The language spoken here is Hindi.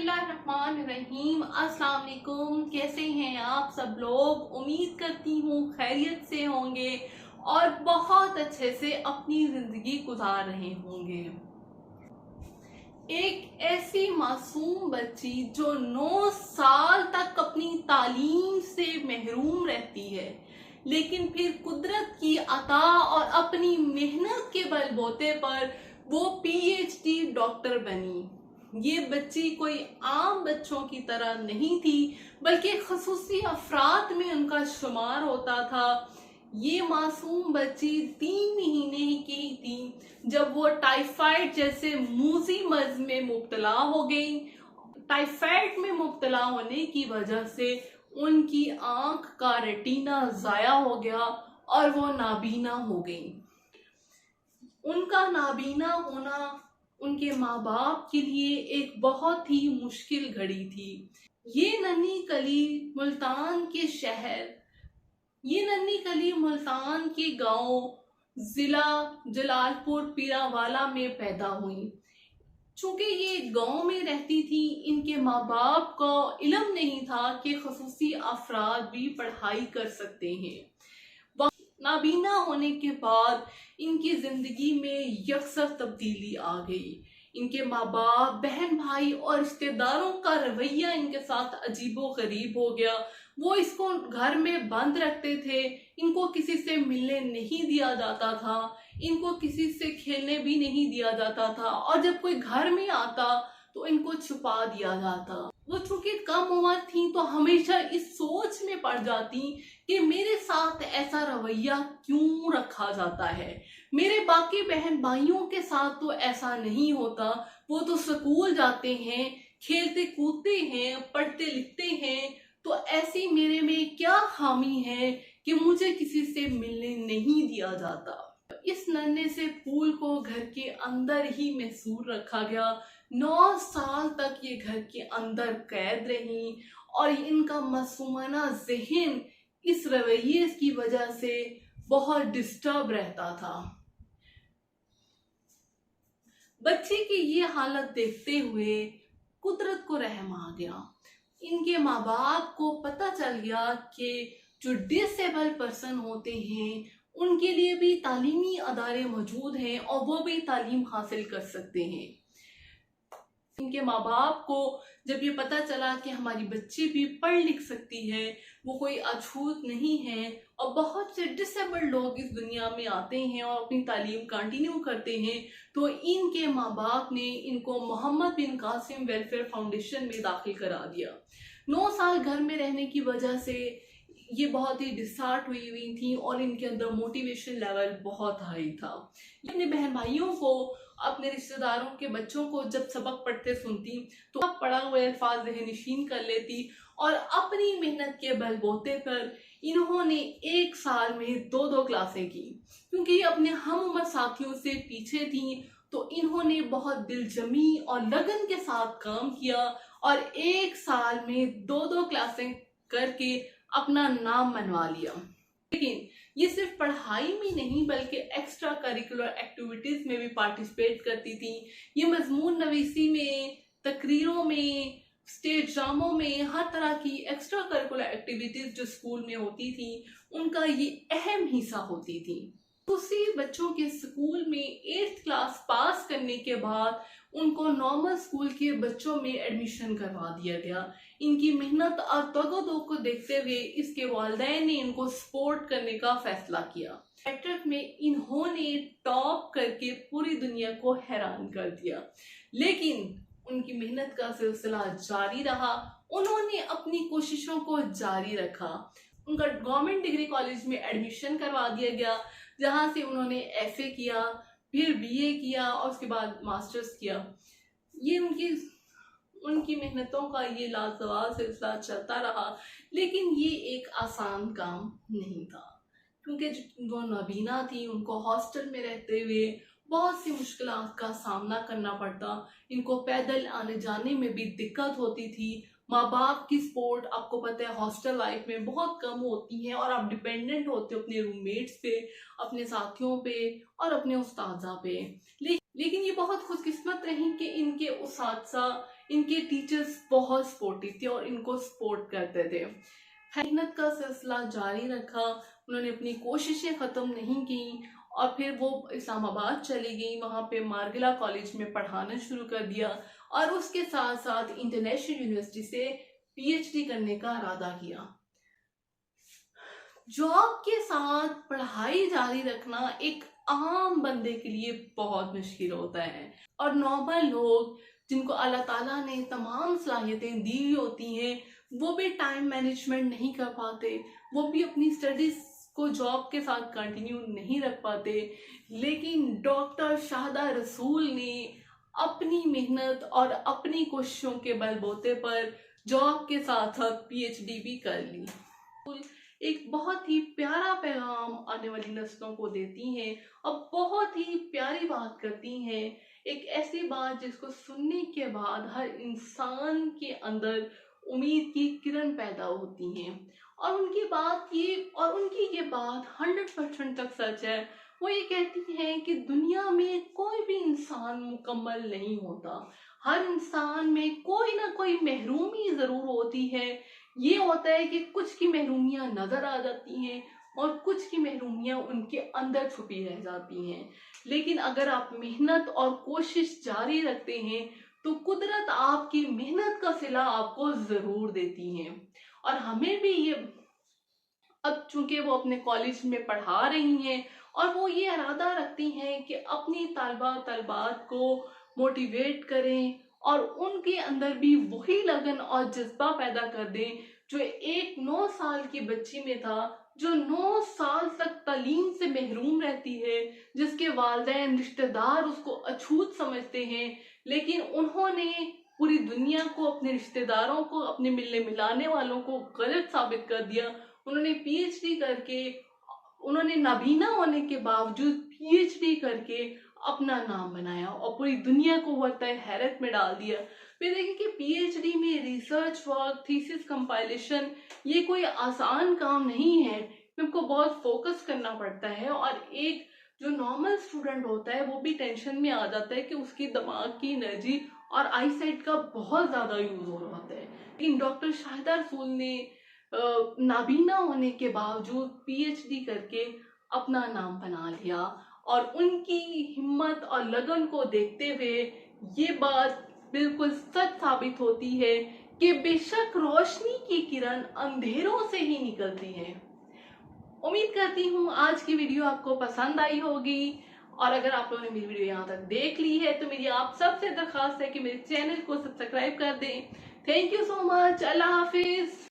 बिस्मिल्लाहिर्रहमानिर्रहीम। अस्सलाम वालेकुम। कैसे हैं आप सब लोग? उम्मीद करती हूँ खैरियत से होंगे और बहुत अच्छे से अपनी ज़िंदगी गुजार रहे होंगे। एक ऐसी मासूम बच्ची जो 9 साल तक अपनी तालीम से महरूम रहती है, लेकिन फिर कुदरत की अता और अपनी मेहनत के बलबूते पर वो पीएचडी डॉक्टर बनी। ये बच्ची कोई आम बच्चों की तरह नहीं थी, बल्कि खसूसी अफराद में उनका शुमार होता था। ये मासूम बच्ची 3 महीने की थी जब वो टाइफाइड जैसे मूजी मर्ज में मुब्तला हो गई। टाइफाइड में मुब्तला होने की वजह से उनकी आंख का रेटिना जाया हो गया और वो नाबीना हो गई। उनका नाबीना होना उनके माँ बाप के लिए एक बहुत ही मुश्किल घड़ी थी। ये नन्ही कली मुल्तान के गांव जिला जलालपुर पीरावाला में पैदा हुई। चूंकि ये गांव में रहती थी, इनके माँ बाप को इल्म नहीं था कि खसूसी अफराद भी पढ़ाई कर सकते हैं। नाबीना होने के बाद इनकी जिंदगी में यकसर तब्दीली आ गई। इनके माँ बाप, बहन भाई और रिश्तेदारों का रवैया इनके साथ अजीबो गरीब हो गया। वो इसको घर में बंद रखते थे, इनको किसी से मिलने नहीं दिया जाता था, इनको किसी से खेलने भी नहीं दिया जाता था, और जब कोई घर में आता तो इनको छुपा दिया जाता। वो चूंकि कम उम्र थी तो हमेशा इस सोच में पड़ जाती कि मेरे साथ ऐसा रवैया क्यों रखा जाता है, मेरे बाकी बहन भाइयों के साथ तो ऐसा नहीं होता। वो तो स्कूल जाते हैं, खेलते कूदते हैं, पढ़ते लिखते हैं, तो ऐसी मेरे में क्या खामी है कि मुझे किसी से मिलने नहीं दिया जाता। इस नन्हे से फूल को घर के अंदर ही महसूर रखा गया। 9 साल तक ये घर के अंदर कैद रही और इनका मासूमाना ज़हन इस रवैये की वजह से बहुत डिस्टर्ब रहता था। बच्ची की ये हालत देखते हुए कुदरत को रहम आ गया। इनके माँ बाप को पता चल गया कि जो डिसेबल पर्सन होते हैं उनके लिए भी तालीमी अदारे मौजूद हैं और वो भी तालीम हासिल कर सकते हैं। इनके माँ बाप को जब ये पता चला कि हमारी बच्ची भी पढ़ लिख सकती है, वो कोई अछूत नहीं है, और बहुत से डिसेबल्ड लोग इस दुनिया में आते हैं और अपनी तालीम कंटिन्यू करते हैं, तो इनके माँ बाप ने इनको मोहम्मद बिन कासिम वेलफेयर फाउंडेशन में दाखिल करा दिया। 9 साल घर में रहने की वजह से ये बहुत ही डिस्हार्ट हुई थी और इनके अंदर मोटिवेशन लेवल बहुत हाई था। ये अपने बहन भाइयों को, अपने रिश्तेदारों के बच्चों को जब सबक पढ़ते सुनती तो अब पढ़ा हुए अल्फाज ज़हनशीन कर लेती, और अपनी मेहनत के बलबूते पर इन्होंने 1 साल में 2-2 क्लासें की। क्योंकि ये अपने हम उम्र साथियों से पीछे थी, तो इन्होंने बहुत दिलजमी और लगन के साथ काम किया और 1 साल में 2-2 क्लासें करके अपना नाम मनवा लिया। लेकिन ये सिर्फ पढ़ाई में नहीं बल्कि एक्स्ट्रा करिकुलर एक्टिविटीज में भी पार्टिसिपेट करती थी। ये मजमून नवीसी में, तकरीरों में, स्टेज ड्रामों में, हर तरह की एक्स्ट्रा करिकुलर एक्टिविटीज जो स्कूल में होती थी उनका ये अहम हिस्सा होती थी। उसी बच्चों के स्कूल में 8th क्लास पास करने के बाद उनको नॉर्मल स्कूल के बच्चों में एडमिशन करवा दिया गया। इनकी मेहनत और तगदो को देखते हुए इसके वालिदैन ने इनको सपोर्ट करने का फैसला किया। मैट्रिक में इन्होंने टॉप करके पूरी दुनिया को हैरान कर दिया, लेकिन उनकी मेहनत का सिलसिला जारी रहा। उन्होंने अपनी कोशिशों को जारी रखा। उनका गवर्नमेंट डिग्री कॉलेज में एडमिशन करवा दिया गया, जहां से उन्होंने एफए किया, फिर बीए किया और उसके बाद मास्टर्स किया। ये उनकी मेहनतों का ये लाजवाब सिलसिला चलता रहा, लेकिन ये एक आसान काम नहीं था, क्योंकि वो नबीना थी, उनको हॉस्टल में रहते हुए बहुत सी मुश्किलात का सामना करना पड़ता। इनको पैदल आने जाने में भी दिक्कत होती थी। माँ बाप की सपोर्ट आपको पता है हॉस्टल लाइफ में बहुत कम होती है और आप डिपेंडेंट होते हो अपने रूममेट्स पे, अपने साथियों पे और अपने उस्ताजा पे। लेकिन ये बहुत खुशकिस्मत रही कि इनके उस्ताजा इनके टीचर्स बहुत सपोर्टिव थे और इनको सपोर्ट करते थे। मेहनत का सिलसिला जारी रखा, उन्होंने अपनी कोशिशें ख़त्म नहीं की और फिर वो इस्लामाबाद चली गई, वहाँ पे मार्गिला कॉलेज में पढ़ाना शुरू कर दिया और उसके साथ साथ इंटरनेशनल यूनिवर्सिटी से पीएचडी करने का इरादा किया। जॉब के साथ पढ़ाई जारी रखना एक आम बंदे के लिए बहुत मुश्किल होता है और नॉर्मल लोग जिनको अल्लाह ताला ने तमाम सलाहियतें दी होती हैं वो भी टाइम मैनेजमेंट नहीं कर पाते, वो भी अपनी स्टडीज को जॉब के साथ कंटिन्यू नहीं रख पाते। लेकिन डॉक्टर शाहदा रसूल ने अपनी मेहनत और अपनी कोशिशों के बलबूते पर जॉब के साथ साथ पीएचडी भी कर ली। एक बहुत ही प्यारा पैगाम आने वाली नस्लों को देती हैं और बहुत ही प्यारी बात करती हैं, एक ऐसी बात जिसको सुनने के बाद हर इंसान के अंदर उम्मीद की किरण पैदा होती हैं और उनकी ये बात 100% तक सच है। वो ये कहती हैं कि दुनिया में कोई भी इंसान मुकम्मल नहीं होता, हर इंसान में कोई ना कोई महरूमी जरूर होती है। ये होता है कि कुछ की महरूमियां नजर आ जाती हैं और कुछ की महरूमियां उनके अंदर छुपी रह जाती हैं। लेकिन अगर आप मेहनत और कोशिश जारी रखते हैं तो कुदरत आपकी मेहनत का सिला आपको जरूर देती है। और हमें भी ये, अब चूंकि वो अपने कॉलेज में पढ़ा रही हैं और वो ये इरादा रखती हैं कि अपनी तलबात को मोटिवेट करें और उनके अंदर भी वही लगन और जज्बा पैदा कर दें जो एक 9 साल की बच्ची में था, जो 9 साल तक तालीम से महरूम रहती है, जिसके वालिदैन रिश्तेदार उसको अछूत समझते हैं, लेकिन उन्होंने पूरी दुनिया को, अपने रिश्तेदारों को, अपने मिलने मिलाने वालों को गलत साबित कर दिया। उन्होंने पीएचडी करके, उन्होंने नाबीना होने के बावजूद पीएचडी करके अपना नाम बनाया और पूरी दुनिया को वर्ता हैरत में डाल दिया। फिर देखिए कि पीएचडी में रिसर्च वर्क, थीसिस कंपाइलेशन, ये कोई आसान काम नहीं है, इनको बहुत फोकस करना पड़ता है और एक जो नॉर्मल स्टूडेंट होता है वो भी टेंशन में आ जाता है कि उसकी दिमाग की एनर्जी और आई साइट का बहुत ज्यादा यूज हो रहा होता है। लेकिन डॉक्टर शाहिदा रसूल ने नाबीना होने के बावजूद पीएचडी करके अपना नाम बना लिया और उनकी हिम्मत और लगन को देखते हुए ये बात बिल्कुल सच साबित होती है कि बेशक रोशनी की किरण अंधेरों से ही निकलती है। उम्मीद करती हूँ आज की वीडियो आपको पसंद आई होगी और अगर आप लोगों ने मेरी वीडियो यहाँ तक देख ली है तो मेरी आप सबसे दरखास्त है कि मेरे चैनल को सब्सक्राइब कर दें। Thank you so much. Allah Hafiz.